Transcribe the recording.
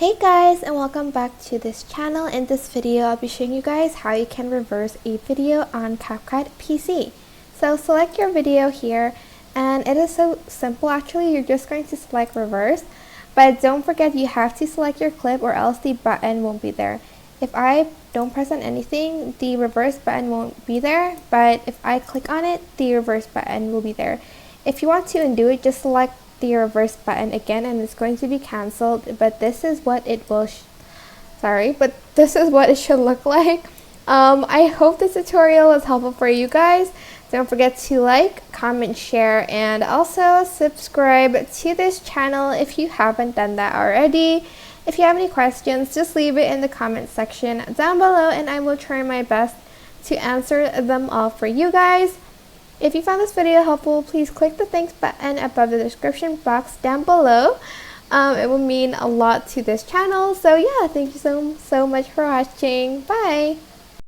Hey guys, and welcome back to this channel. In this video, I'll be showing you guys how you can reverse a video on CapCut PC. So select your video here, and it is so simple actually. You're just going to select reverse, but don't forget you have to select your clip or else the button won't be there. If I don't press on anything, the reverse button won't be there, but if I click on it, the reverse button will be there. If you want to undo it, just select the reverse button again and it's going to be cancelled, but this is what it will this is what it should look like. I hope this tutorial was helpful for you guys. Don't forget to like, comment, share, and also subscribe to this channel if you haven't done that already. If you have any questions, just leave it in the comment section down below and I will try my best to answer them all for you guys. If you found this video helpful, please click the thanks button above the description box down below. It will mean a lot to this channel. So yeah, thank you so much for watching. Bye!